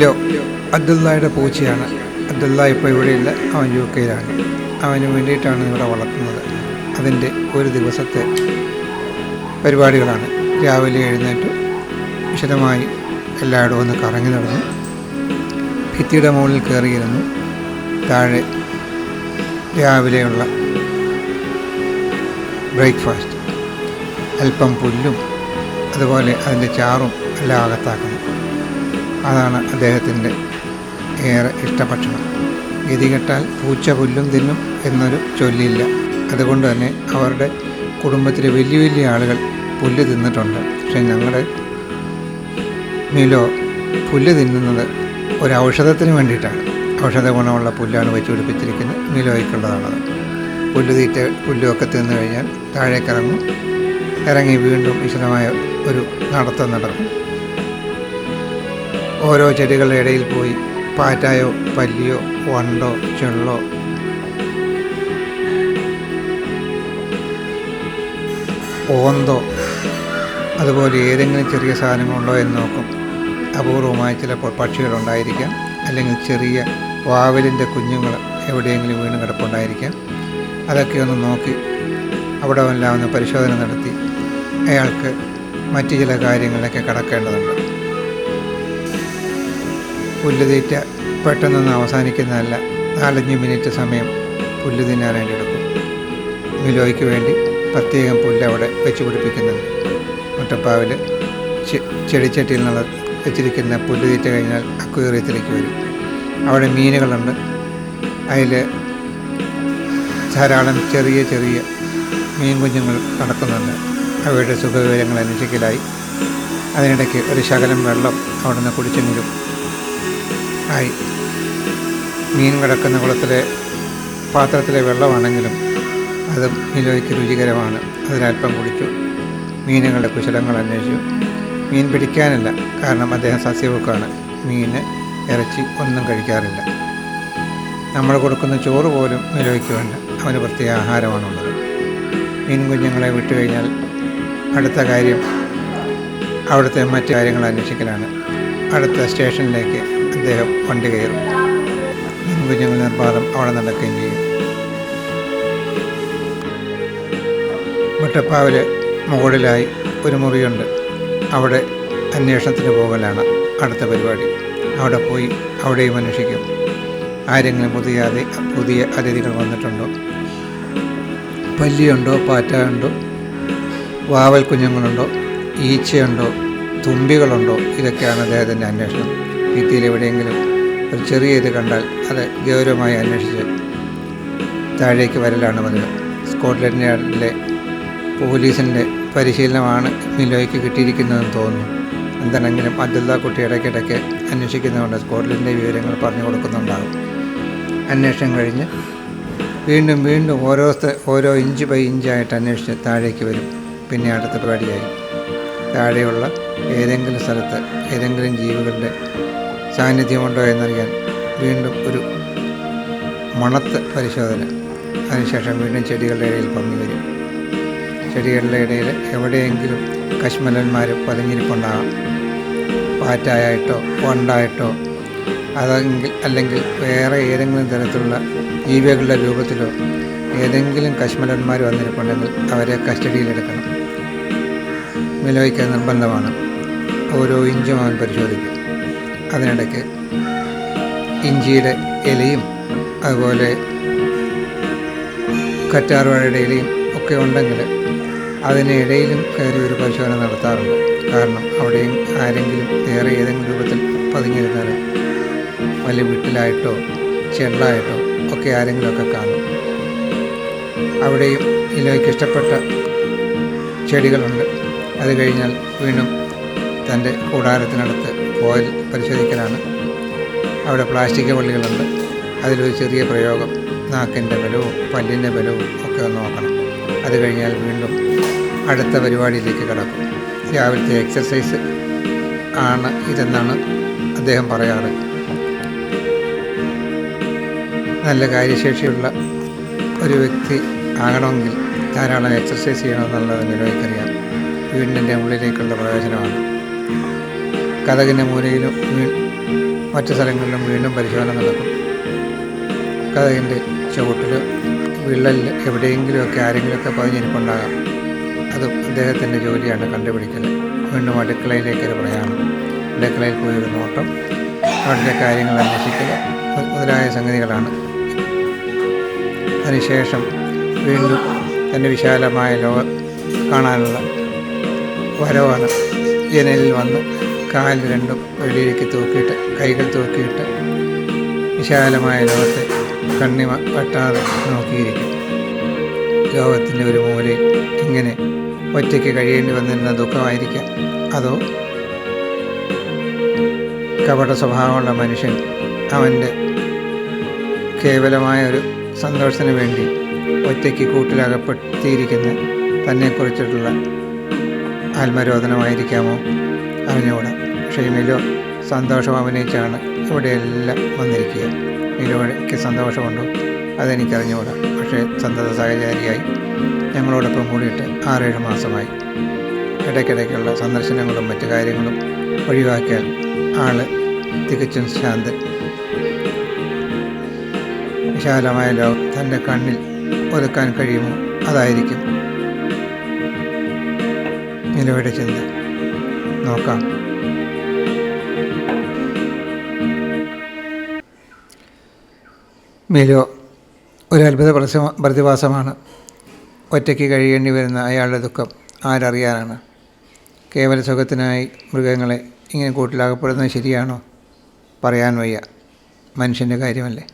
Law അബ്ദുള്ളയുടെ പൂച്ചയാണ്. Abdulla ഇപ്പോൾ ഇവിടെയില്ല, അവൻ UK-യിലാണ്. അവന് വേണ്ടിയിട്ടാണ് ഇവിടെ വളർത്തുന്നത്. അതിൻ്റെ ഒരു ദിവസത്തെ പരിപാടികളാണ്. രാവിലെ എഴുന്നേറ്റ് വിശദമായി എല്ലായിടവും ഒന്ന് കറങ്ങി നടന്നു. ഭിത്തിയുടെ മുകളിൽ കയറിയിരുന്നു. താഴെ രാവിലെയുള്ള ബ്രേക്ക്ഫാസ്റ്റ്, അല്പം പുല്ലും അതുപോലെ അതിൻ്റെ ചാറും എല്ലാം അകത്താക്കുന്നു. അതാണ് അദ്ദേഹത്തിൻ്റെ ഏറെ ഇഷ്ടഭക്ഷണം. ഗതികെട്ടാൽ പൂച്ച പുല്ലും തിന്നും എന്നൊരു ചൊല്ലില്ല. അതുകൊണ്ട് തന്നെ അവരുടെ കുടുംബത്തിലെ വലിയ വലിയ ആളുകൾ പുല്ല് തിന്നിട്ടുണ്ട്. പക്ഷേ ഞങ്ങളുടെ മിലോ പുല്ല് തിന്നുന്നത് ഒരു ഔഷധത്തിന് വേണ്ടിയിട്ടാണ്. ഔഷധ ഗുണമുള്ള പുല്ലാണ് വെച്ച് പിടിപ്പിച്ചിരിക്കുന്നത്. മിലോയ്ക്കുള്ളതാണത്. പുല്ലുമൊക്കെ തിന്നു കഴിഞ്ഞാൽ താഴേക്കിറങ്ങും. ഇറങ്ങി വീണ്ടും വിശദമായ ഒരു നടത്തം നടക്കും. ഓരോ ചെടികളുടെ ഇടയിൽ പോയി പാറ്റായോ പല്ലിയോ വണ്ടോ ചെള്ളോ ഓന്തോ അതുപോലെ ഏതെങ്കിലും ചെറിയ സാധനങ്ങളുണ്ടോ എന്ന് നോക്കും. അപൂർവമായി ചിലപ്പോൾ പക്ഷികളുണ്ടായിരിക്കാം, അല്ലെങ്കിൽ ചെറിയ വാവലിൻ്റെ കുഞ്ഞുങ്ങൾ എവിടെയെങ്കിലും വീണ് കിടപ്പുണ്ടായിരിക്കാം. അതൊക്കെ ഒന്ന് നോക്കി അവിടെ എല്ലാം ഒന്ന് പരിശോധന നടത്തി അയാൾക്ക് മറ്റു ചില കാര്യങ്ങളിലൊക്കെ കടക്കേണ്ടതുണ്ട്. പുല്ലുതീറ്റ പെട്ടെന്നൊന്നും അവസാനിക്കുന്നതല്ല. 4-5 മിനിറ്റ് സമയം പുല്ല് തിന്നാനായിട്ട് എടുക്കും. മിലോയ്ക്ക് വേണ്ടി പ്രത്യേകം പുല്ല് അവിടെ വെച്ച് പിടിപ്പിക്കുന്നുണ്ട്. മുട്ടപ്പാവിൽ ചെടിച്ചട്ടിയിൽ നിന്ന് വെച്ചിരിക്കുന്ന പുല്ല് തീറ്റ കഴിഞ്ഞാൽ അക്വേറിയത്തിലേക്ക് വരും. അവിടെ മീനുകളുണ്ട്. അതിൽ ധാരാളം ചെറിയ ചെറിയ മീൻ കുഞ്ഞുങ്ങൾ നടക്കുന്നുണ്ട്. അവയുടെ സുഖവിവരങ്ങൾ അന്വേഷിക്കലായി. അതിനിടയ്ക്ക് ഒരു ശകലം വെള്ളം അവിടെ നിന്ന് കുടിച്ചെങ്കിലും ആയി. മീൻ കിടക്കുന്ന കുളത്തിലെ പാത്രത്തിലെ വെള്ളമാണെങ്കിലും അത് മിലോയ്ക്ക് രുചികരമാണ്. അതിലൽപ്പം കുടിച്ചു. മീനുകളുടെ കുശലങ്ങൾ അന്വേഷിച്ചു. മീൻ പിടിക്കാനല്ല, കാരണം അദ്ദേഹം സസ്യഭുക്കാണ്. മീൻ ഇറച്ചി ഒന്നും കഴിക്കാറില്ല. നമ്മൾ കൊടുക്കുന്ന ചോറ് പോലും മിലോയ്ക്ക് വേണ്ട. അവന് പ്രത്യേക ആഹാരമാണുള്ളത്. മീൻ കുഞ്ഞുങ്ങളെ വിട്ടുകഴിഞ്ഞാൽ അടുത്ത കാര്യം അവിടുത്തെ മറ്റു കാര്യങ്ങൾ അന്വേഷിക്കലാണ്. അടുത്ത സ്റ്റേഷനിലേക്ക് അദ്ദേഹം വണ്ടി കയറും. മീൻ കുഞ്ഞുങ്ങൾ നിർബാധം അവിടെ നടക്കുകയും ചെയ്യും. മുട്ടപ്പാവിൽ മുകളിലായി ഒരു മുറിയുണ്ട്. അവിടെ അന്വേഷണത്തിന് പോകലാണ് അടുത്ത പരിപാടി. അവിടെ പോയി അവിടെയും അന്വേഷിക്കും. ആരെങ്കിലും പുതിയ അതിഥികൾ വന്നിട്ടുണ്ടോ, പല്ലിയുണ്ടോ, പാറ്റയുണ്ടോ, വാവൽ കുഞ്ഞുങ്ങളുണ്ടോ, ഈച്ചയുണ്ടോ, തുമ്പികളുണ്ടോ. ഇതൊക്കെയാണ് അദ്ദേഹത്തിൻ്റെ അന്വേഷണം. ഭിത്തിയിൽ എവിടെയെങ്കിലും ഒരു ചെറിയ ഇത് കണ്ടാൽ അത് ഗൗരവമായി അന്വേഷിച്ച് താഴേക്ക് വരലാണ് പതിവ്. സ്കോട്ട്ലൻഡ് യാർഡിലെ പോലീസിൻ്റെ പരിശീലനമാണ് മിലോയ്ക്ക് കിട്ടിയിരിക്കുന്നതെന്ന് തോന്നുന്നു. എന്താണെങ്കിലും അബ്ദുള്ള കുട്ടി ഇടയ്ക്കിടയ്ക്ക് അന്വേഷിക്കുന്നതുകൊണ്ട് സ്കോട്ട്ലൻഡിൻ്റെ വിവരങ്ങൾ പറഞ്ഞു കൊടുക്കുന്നുണ്ടാകും. അന്വേഷണം കഴിഞ്ഞ് വീണ്ടും ഓരോ ഇഞ്ച് ബൈ ഇഞ്ചായിട്ട് അന്വേഷിച്ച് താഴേക്ക് വരും. പിന്നെ അടുത്ത പരിപാടിയായി താഴെയുള്ള ഏതെങ്കിലും സ്ഥലത്ത് ഏതെങ്കിലും ജീവികളുടെ സാന്നിധ്യമുണ്ടോ എന്നറിയാൻ വീണ്ടും ഒരു മണത്ത് പരിശോധന. അതിനുശേഷം വീണ്ടും ചെടികളുടെ ഇടയിൽ പമ്മി വരും. ചെടികളുടെ ഇടയിൽ എവിടെയെങ്കിലും കശ്മലന്മാർ പതിഞ്ഞിരിപ്പുണ്ടാകാം. പാറ്റായിട്ടോ വണ്ടായിട്ടോ അല്ലെങ്കിൽ വേറെ ഏതെങ്കിലും തരത്തിലുള്ള ജീവികളുടെ രൂപത്തിലോ ഏതെങ്കിലും കശ്മലന്മാർ വന്നിരിപ്പുണ്ടെങ്കിൽ അവരെ കസ്റ്റഡിയിലെടുക്കണം. മിലോയ്ക്ക് നിർബന്ധമാണ്. ഓരോ ഇഞ്ചും അവൻ പരിശോധിക്കും. അതിനിടയ്ക്ക് ഇഞ്ചിയുടെ ഇലയും അതുപോലെ കറ്റാർവാഴയുടെ ഇലയും ഒക്കെ ഉണ്ടെങ്കിൽ അതിനിടയിലും കയറി ഒരു പരിശോധന നടത്താറുണ്ട്. കാരണം അവിടെയും ആരെങ്കിലും വേറെ ഏതെങ്കിലും രൂപത്തിൽ പതുങ്ങിയിരുന്നാൽ വലിയ വീട്ടിലായിട്ടോ ചെള്ളായിട്ടോ ഒക്കെ ആരെങ്കിലുമൊക്കെ കാണും. അവിടെയും മിലോയ്ക്ക് ഇഷ്ടപ്പെട്ട ചെടികളുണ്ട്. അത് കഴിഞ്ഞാൽ വീണ്ടും തൻ്റെ കൂടാരത്തിനടുത്ത് കോയിൽ പരിശോധിക്കലാണ്. അവിടെ പ്ലാസ്റ്റിക് വള്ളികളുണ്ട്. അതിലൊരു ചെറിയ പ്രയോഗം, നാക്കിൻ്റെ ബലവും പല്ലിൻ്റെ ബലവും ഒക്കെ ഒന്ന് നോക്കണം. അത് കഴിഞ്ഞാൽ വീണ്ടും അടുത്ത പരിപാടിയിലേക്ക് കടക്കും. രാവിലത്തെ എക്സർസൈസ് ആണ് ഇതെന്നാണ് അദ്ദേഹം പറയാറ്. നല്ല കാര്യശേഷിയുള്ള ഒരു വ്യക്തി ആകണമെങ്കിൽ ധാരാളം എക്സർസൈസ് ചെയ്യണമെന്നുള്ളത് മിലോയ്ക്കറിയാം. വീടിൻ്റെ ഉള്ളിലേക്കുള്ള പ്രവേശനമാണ്. കതകിൻ്റെ മൂലയിലും മറ്റു സ്ഥലങ്ങളിലും വീണ്ടും പരിശോധന നടക്കും. കതകിൻ്റെ ചുവട്ടിൽ വിള്ളലിൽ എവിടെയെങ്കിലുമൊക്കെ ആരെങ്കിലുമൊക്കെ പതിഞ്ഞിരിപ്പുണ്ടാകാം. അത് അദ്ദേഹത്തിൻ്റെ ജോലിയാണ് കണ്ടുപിടിക്കൽ. വീണ്ടും അടുക്കളയിലേക്കൊരു പ്രയാണം, അടുക്കളയിൽ പോയൊരു നോട്ടം, അവിടുത്തെ കാര്യങ്ങൾ അന്വേഷിക്കൽ മുതലായ സംഗതികളാണ്. അതിനുശേഷം വീണ്ടും തൻ്റെ വിശാലമായ ലോകം കാണാനുള്ള വരവാണ്. ജനലിൽ വന്ന് കാല് രണ്ടും വെളിയിലേക്ക് തൂക്കിയിട്ട് കൈകൾ തൂക്കിയിട്ട് വിശാലമായ ലോകത്തെ കണ്ണിമ വട്ടാതെ നോക്കിയിരിക്കും. ലോകത്തിൻ്റെ ഒരു മൂലയിൽ ഇങ്ങനെ ഒറ്റയ്ക്ക് കഴിയേണ്ടി വന്നിരുന്ന ദുഃഖമായിരിക്കാം, അതോ കപട സ്വഭാവമുള്ള മനുഷ്യൻ അവൻ്റെ കേവലമായ ഒരു സന്തോഷത്തിന് വേണ്ടി ഒറ്റയ്ക്ക് കൂട്ടിലകപ്പെടുത്തിയിരിക്കുന്ന തന്നെക്കുറിച്ചിട്ടുള്ള ആത്മരോധനമായിരിക്കാമോ? അറിഞ്ഞുകൂടാ. പക്ഷേ മിലോ സന്തോഷം അഭിനയിച്ചാണ് ഇവിടെയെല്ലാം വന്നിരിക്കുക. മിലോയ്ക്ക് സന്തോഷമുണ്ടോ? അതെനിക്കറിഞ്ഞുകൂടാ. പക്ഷേ സന്തത സഹചാരിയായി ഞങ്ങളോടൊപ്പം കൂടിയിട്ട് 6-7 മാസമായി. ഇടയ്ക്കിടയ്ക്കുള്ള സന്ദർശനങ്ങളും മറ്റു കാര്യങ്ങളും ഒഴിവാക്കിയാൽ ആള് തികച്ചും ശാന്തൻ. വിശാലമായ ലോകം തൻ്റെ കണ്ണിൽ ഒതുക്കാൻ കഴിയുമോ? അതായിരിക്കും മിലോയുടെ ചിന്ത. നോക്കാം. മിലോ ഒരു അത്ഭുത പ്രതിഭാസമാണ്. ഒറ്റയ്ക്ക് കഴിയേണ്ടി വരുന്ന അയാളുടെ ദുഃഖം ആരറിയാനാണ്? കേവല സുഖത്തിനായി മൃഗങ്ങളെ ഇങ്ങനെ കൂട്ടിലാകപ്പെടുന്നത് ശരിയാണോ? പറയാൻ വയ്യ. മനുഷ്യൻ്റെ കാര്യമല്ലേ.